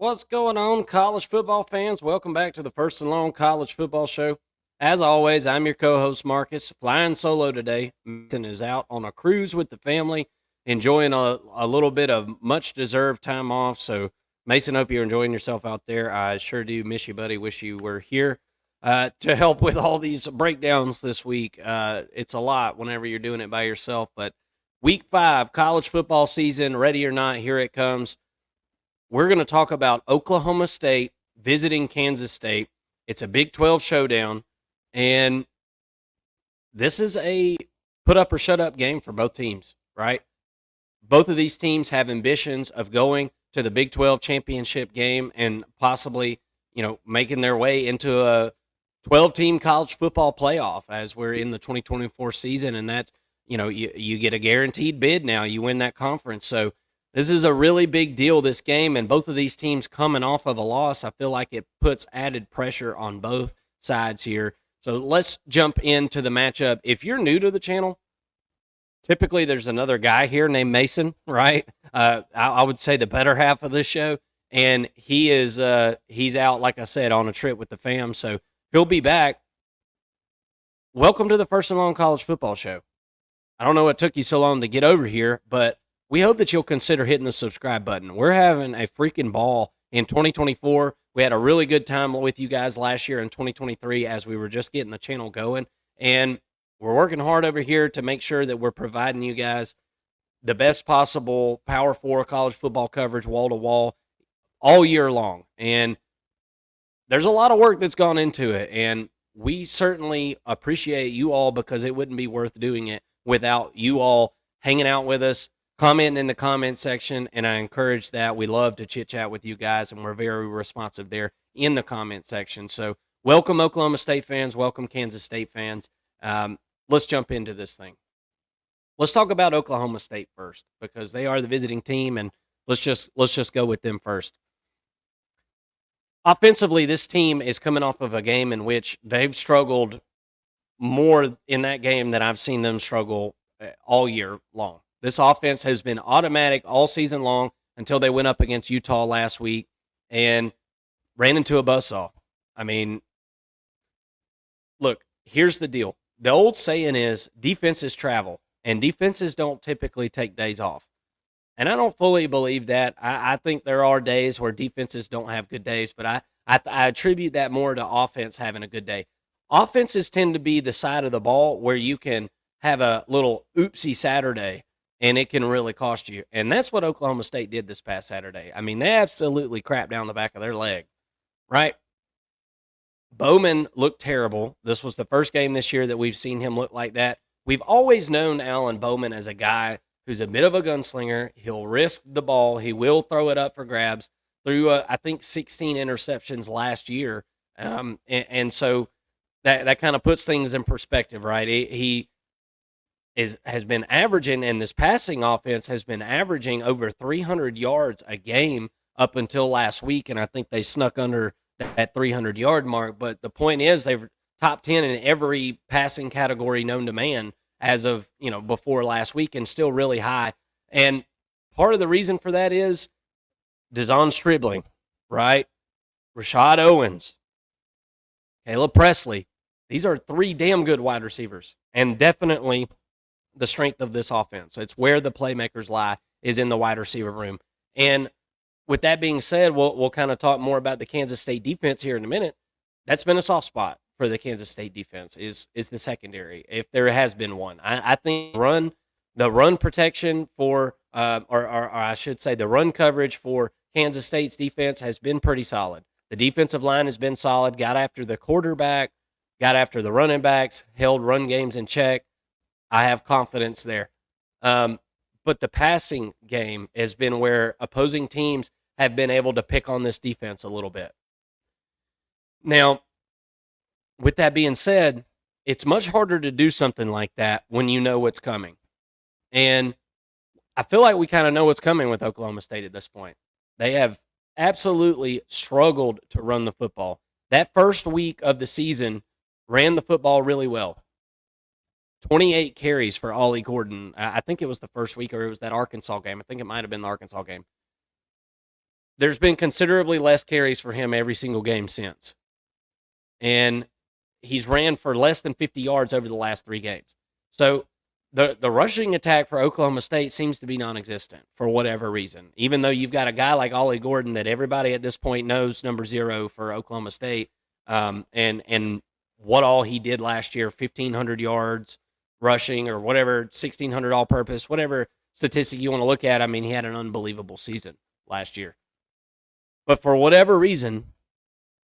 What's going on, college football fans? Welcome back to the First and Long College Football Show. As always, I'm your co-host Marcus, flying solo today. Mason is out on a cruise with the family, enjoying a little bit of much-deserved time off. So, Mason, hope you're enjoying yourself out there. I sure do miss you, buddy. Wish you were here to help with all these breakdowns this week. It's a lot whenever you're doing it by yourself, but Week 5, college football season, ready or not, here it comes. We're going to talk about Oklahoma State visiting Kansas State. It's a Big 12 showdown, and this is a put up or shut up game for both teams, right? Both of these teams have ambitions of going to the Big 12 championship game and possibly, making their way into a 12-team college football playoff as we're in the 2024 season, and that's, you get a guaranteed bid now. You win that conference, so this is a really big deal, this game, and both of these teams coming off of a loss. I feel like it puts added pressure on both sides here. So let's jump into the matchup. If you're new to the channel, typically there's another guy here named Mason, right? I would say the better half of this show, and he's out, like I said, on a trip with the fam, so he'll be back. Welcome to the First and Long College Football Show. I don't know what took you so long to get over here, but we hope that you'll consider hitting the subscribe button. We're having a freaking ball in 2024. We had a really good time with you guys last year in 2023 as we were just getting the channel going. And we're working hard over here to make sure that we're providing you guys the best possible Power 4 college football coverage wall to wall all year long. And there's a lot of work that's gone into it. And we certainly appreciate you all because it wouldn't be worth doing it without you all hanging out with us, comment in the comment section, and I encourage that. We love to chit-chat with you guys, and we're very responsive there in the comment section. So welcome, Oklahoma State fans. Welcome, Kansas State fans. Let's jump into this thing. Let's talk about Oklahoma State first because they are the visiting team, and let's just go with them first. Offensively, this team is coming off of a game in which they've struggled more in that game than I've seen them struggle all year long. This offense has been automatic all season long until they went up against Utah last week and ran into a buzzsaw. I mean, look, here's the deal. The old saying is defenses travel, and defenses don't typically take days off. And I don't fully believe that. I think there are days where defenses don't have good days, but I attribute that more to offense having a good day. Offenses tend to be the side of the ball where you can have a little oopsie Saturday and it can really cost you. And that's what Oklahoma State did this past Saturday. I mean, they absolutely crapped down the back of their leg, right? Bowman looked terrible. This was the first game this year that we've seen him look like that. We've always known Alan Bowman as a guy who's a bit of a gunslinger. He'll risk the ball. He will throw it up for grabs. Threw, I think, 16 interceptions last year. And so that kind of puts things in perspective, right? He has been averaging, and this passing offense has been averaging over 300 yards a game up until last week, and I think they snuck under that 300-yard mark. But the point is they've top 10 in every passing category known to man as of, before last week, and still really high. And part of the reason for that is Dazon Stribling, right? Rashad Owens, Caleb Presley. These are three damn good wide receivers, and definitely the strength of this offense. It's where the playmakers lie, is in the wide receiver room. And with that being said, we'll kind of talk more about the Kansas State defense here in a minute. That's been a soft spot for the Kansas State defense is the secondary, if there has been one. I think the run protection for, or I should say the run coverage for Kansas State's defense has been pretty solid. The defensive line has been solid, got after the quarterback, got after the running backs, held run games in check. I have confidence there. But the passing game has been where opposing teams have been able to pick on this defense a little bit. Now, with that being said, it's much harder to do something like that when you know what's coming. And I feel like we kind of know what's coming with Oklahoma State at this point. They have absolutely struggled to run the football. That first week of the season ran the football really well. 28 carries for Ollie Gordon. I think it was the first week, or it was that Arkansas game. I think it might have been the Arkansas game. there's been considerably less carries for him every single game since. And he's ran for less than 50 yards over the last 3 games. So the rushing attack for Oklahoma State seems to be non-existent for whatever reason. Even though you've got a guy like Ollie Gordon that everybody at this point knows number 0 for Oklahoma State, and what all he did last year, 1,500 yards rushing or whatever, 1,600 all-purpose, whatever statistic you want to look at. I mean, he had an unbelievable season last year. But for whatever reason,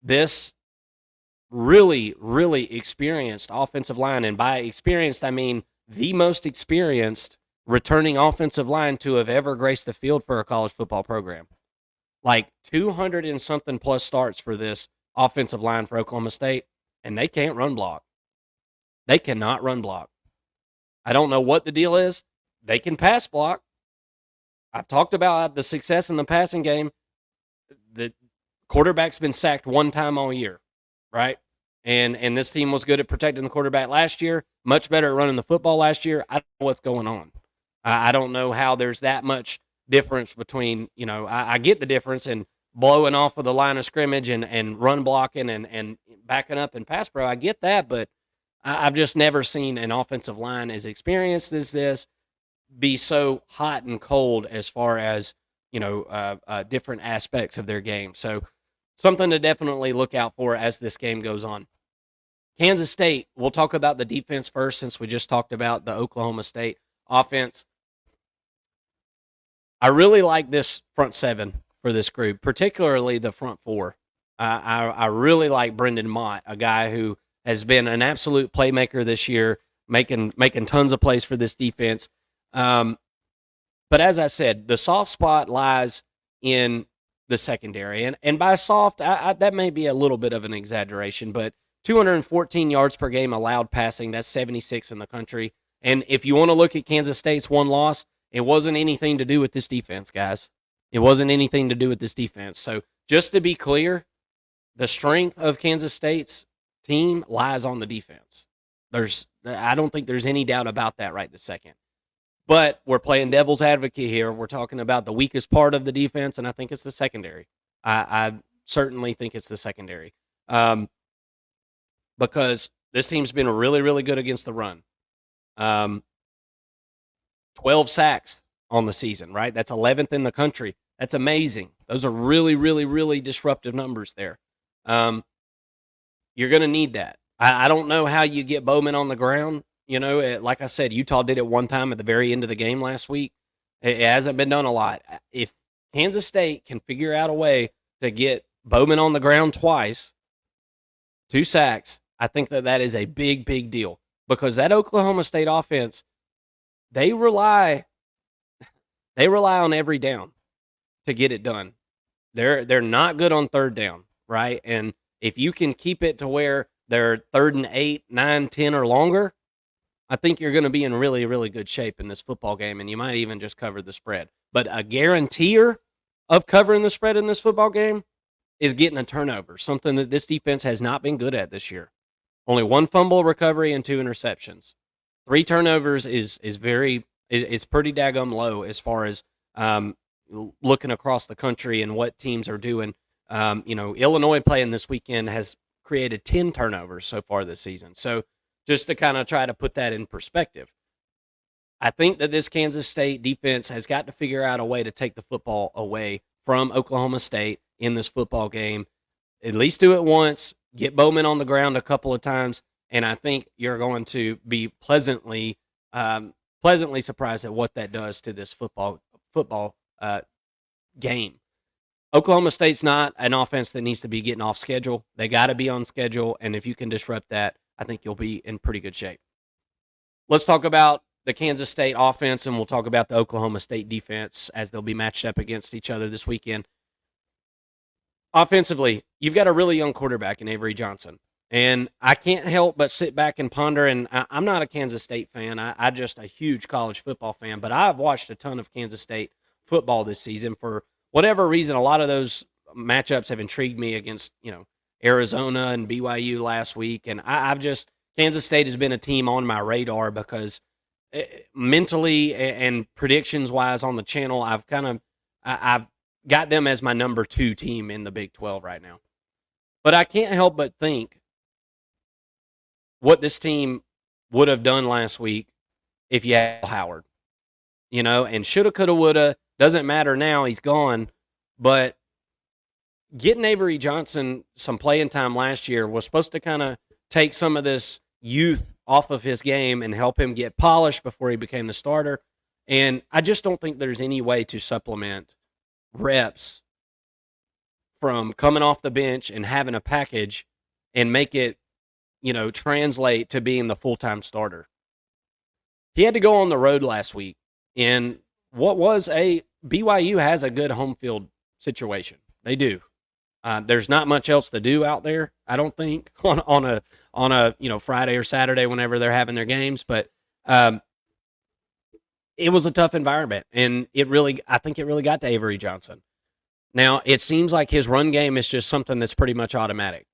this really, really experienced offensive line, and by experienced, I mean the most experienced returning offensive line to have ever graced the field for a college football program. Like 200 and something plus starts for this offensive line for Oklahoma State, and they can't run block. They cannot run block. I don't know what the deal is. They can pass block. I've talked about the success in the passing game. The quarterback's been sacked 1 time all year, right? And this team was good at protecting the quarterback last year, much better at running the football last year. I don't know what's going on. I don't know how there's that much difference between, I get the difference in blowing off of the line of scrimmage and run blocking and backing up and pass pro. I get that, but I've just never seen an offensive line as experienced as this be so hot and cold as far as, different aspects of their game. So something to definitely look out for as this game goes on. Kansas State, we'll talk about the defense first since we just talked about the Oklahoma State offense. I really like this front 7 for this group, particularly the front 4. I really like Brendan Mott, a guy who has been an absolute playmaker this year, making tons of plays for this defense. But as I said, the soft spot lies in the secondary. And by soft, that may be a little bit of an exaggeration, but 214 yards per game allowed passing, that's 76 in the country. And if you want to look at Kansas State's one loss, it wasn't anything to do with this defense, guys. It wasn't anything to do with this defense. So just to be clear, the strength of Kansas State's team lies on the defense. I don't think there's any doubt about that right this second. But we're playing devil's advocate here. We're talking about the weakest part of the defense, and I think it's the secondary. I certainly think it's the secondary. Because this team's been really, really good against the run. 12 sacks on the season, right? That's 11th in the country. That's amazing. Those are really, really, really disruptive numbers there. You're going to need that. I don't know how you get Bowman on the ground. Like I said, Utah did it 1 time at the very end of the game last week. It hasn't been done a lot. If Kansas State can figure out a way to get Bowman on the ground twice, 2 sacks, I think that is a big, big deal. Because that Oklahoma State offense, they rely on every down to get it done. They're not good on 3rd down, right? And if you can keep it to where they're 3rd and 8, 9, 10 or longer, I think you're going to be in really, really good shape in this football game, and you might even just cover the spread. But a guaranteer of covering the spread in this football game is getting a turnover, something that this defense has not been good at this year. Only 1 fumble recovery and 2 interceptions. 3 turnovers is pretty daggum low as far as looking across the country and what teams are doing. Illinois playing this weekend has created 10 turnovers so far this season. So just to kind of try to put that in perspective, I think that this Kansas State defense has got to figure out a way to take the football away from Oklahoma State in this football game. At least do it once, get Bowman on the ground a couple of times, and I think you're going to be pleasantly surprised at what that does to this football game. Oklahoma State's not an offense that needs to be getting off schedule. They got to be on schedule, and if you can disrupt that, I think you'll be in pretty good shape. Let's talk about the Kansas State offense, and we'll talk about the Oklahoma State defense as they'll be matched up against each other this weekend. Offensively, you've got a really young quarterback in Avery Johnson, and I can't help but sit back and ponder, and I'm not a Kansas State fan. I'm just a huge college football fan, but I've watched a ton of Kansas State football this season. For whatever reason, a lot of those matchups have intrigued me against, Arizona and BYU last week, and Kansas State has been a team on my radar because mentally and predictions wise on the channel, I've got them as my number 2 team in the Big 12 right now. But I can't help but think what this team would have done last week if you had Howard, and shoulda, coulda, woulda, doesn't matter now, he's gone. But getting Avery Johnson some playing time last year was supposed to kind of take some of this youth off of his game and help him get polished before he became the starter. And I just don't think there's any way to supplement reps from coming off the bench and having a package and make it, translate to being the full-time starter. He had to go on the road last week in what was BYU has a good home field situation. They do. There's not much else to do out there, I don't think, on a Friday or Saturday whenever they're having their games. But it was a tough environment, and I think it really got to Avery Johnson. Now, it seems like his run game is just something that's pretty much automatic.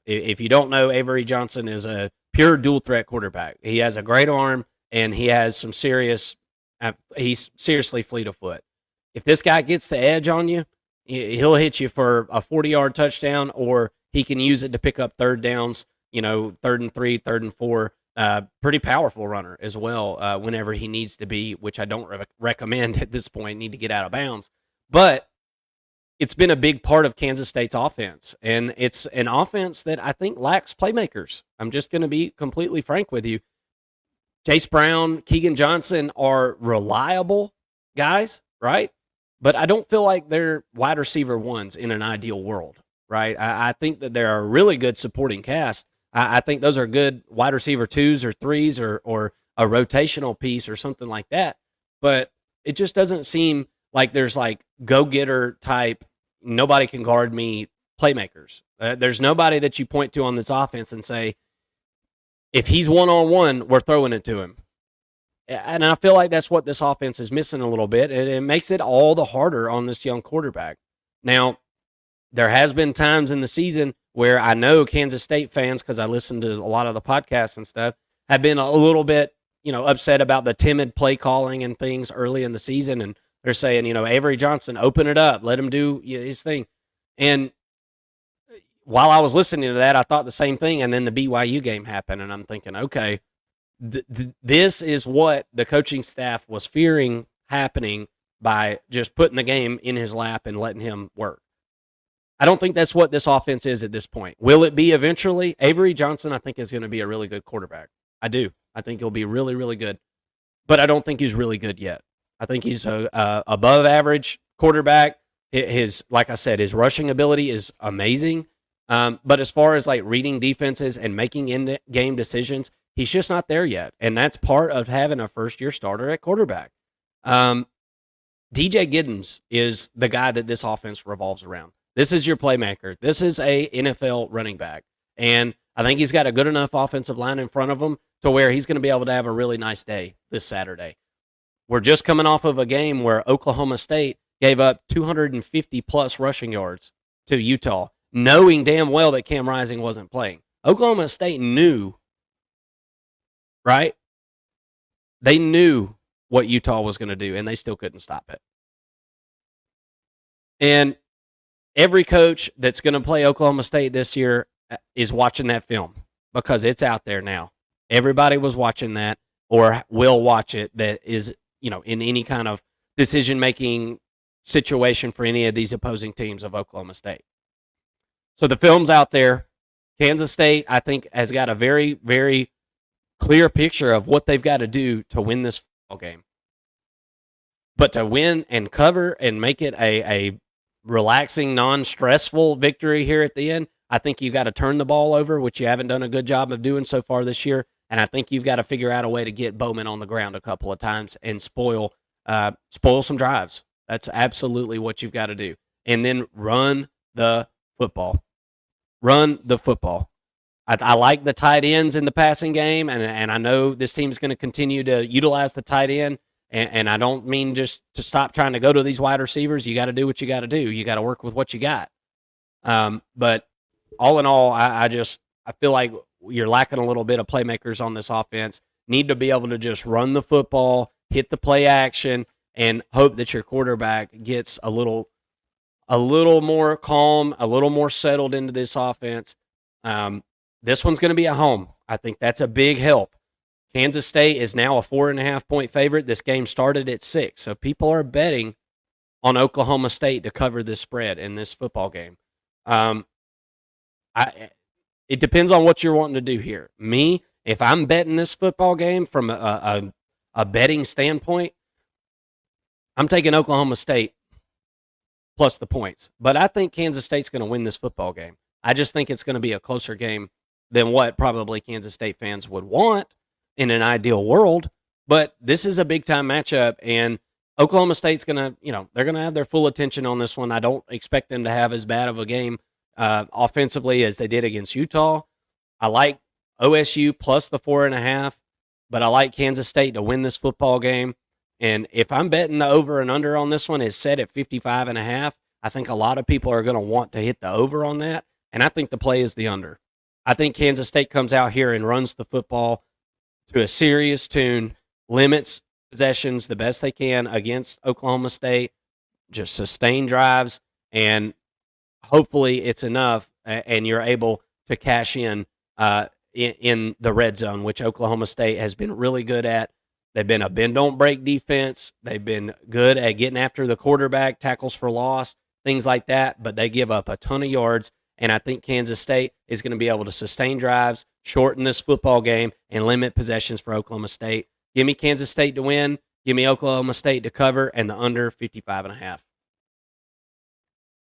If you don't know, Avery Johnson is a pure dual threat quarterback. He has a great arm, and he has some he's seriously fleet of foot. If this guy gets the edge on you, he'll hit you for a 40-yard touchdown, or he can use it to pick up third downs, 3rd and 3, 3rd and 4. Pretty powerful runner as well whenever he needs to be, which I don't recommend at this point, need to get out of bounds. But it's been a big part of Kansas State's offense, and it's an offense that I think lacks playmakers. I'm just going to be completely frank with you. Chase Brown, Keegan Johnson are reliable guys, right? But I don't feel like they're wide receiver ones in an ideal world, right? I think that they're a really good supporting cast. I think those are good wide receiver 2s or 3s or a rotational piece or something like that. But it just doesn't seem like there's like go-getter type, nobody can guard me playmakers. There's nobody that you point to on this offense and say, if he's one-on-one, we're throwing it to him. And I feel like that's what this offense is missing a little bit, and it makes it all the harder on this young quarterback. Now, there has been times in the season where I know Kansas State fans, because I listen to a lot of the podcasts and stuff, have been a little bit, upset about the timid play calling and things early in the season, and they're saying, Avery Johnson, open it up, let him do his thing. And while I was listening to that, I thought the same thing, and then the BYU game happened, and I'm thinking, okay, this is what the coaching staff was fearing happening by just putting the game in his lap and letting him work. I don't think that's what this offense is at this point. Will it be eventually? Avery Johnson, I think, is going to be a really good quarterback. I do. I think he'll be really, really good. But I don't think he's really good yet. I think he's a above average quarterback. Like I said, his rushing ability is amazing. But as far as like reading defenses and making in-game decisions, he's just not there yet. And that's part of having a first-year starter at quarterback. DJ Giddens is the guy that this offense revolves around. This is your playmaker. This is a NFL running back. And I think he's got a good enough offensive line in front of him to where he's going to be able to have a really nice day this Saturday. We're just coming off of a game where Oklahoma State gave up 250-plus rushing yards to Utah, knowing damn well that Cam Rising wasn't playing. Oklahoma State knew, right? They knew what Utah was going to do, and they still couldn't stop it. And every coach that's going to play Oklahoma State this year is watching that film because it's out there now. Everybody was watching that or will watch it that is, in any kind of decision-making situation for any of these opposing teams of Oklahoma State. So the film's out there. Kansas State, I think, has got a very, very clear picture of what they've got to do to win this football game. But to win and cover and make it a relaxing, non-stressful victory here at the end, I think you've got to turn the ball over, which you haven't done a good job of doing so far this year. And I think you've got to figure out a way to get Bowman on the ground a couple of times and spoil some drives. That's absolutely what you've got to do. And then run the football. Run the football. I like the tight ends in the passing game, and I know this team's going to continue to utilize the tight end. And I don't mean just to stop trying to go to these wide receivers. You got to do what you got to do. You got to work with what you got. But all in all, I feel like you're lacking a little bit of playmakers on this offense. Need to be able to just run the football, hit the play action, and hope that your quarterback gets a little a little more calm, a little more settled into this offense. This one's going to be at home. I think that's a big help. Kansas State is now a 4.5-point favorite. This game started at 6, so people are betting on Oklahoma State to cover this spread in this football game. It depends on what you're wanting to do here. Me, if I'm betting this football game from a betting standpoint, I'm taking Oklahoma State plus the points. But I think Kansas State's going to win this football game. I just think it's going to be a closer game than what probably Kansas State fans would want in an ideal world. But this is a big-time matchup, and Oklahoma State's going to, they're going to have their full attention on this one. I don't expect them to have as bad of a game offensively as they did against Utah. I like OSU plus the 4.5, but I like Kansas State to win this football game. And if I'm betting the over and under on this one is set at 55.5, I think a lot of people are going to want to hit the over on that. And I think the play is the under. I think Kansas State comes out here and runs the football to a serious tune, limits possessions the best they can against Oklahoma State, just sustain drives, and hopefully it's enough and you're able to cash in the red zone, which Oklahoma State has been really good at. They've been a bend-don't-break defense. They've been good at getting after the quarterback, tackles for loss, things like that, but they give up a ton of yards, and I think Kansas State is going to be able to sustain drives, shorten this football game, and limit possessions for Oklahoma State. Give me Kansas State to win. Give me Oklahoma State to cover, and the under 55.5.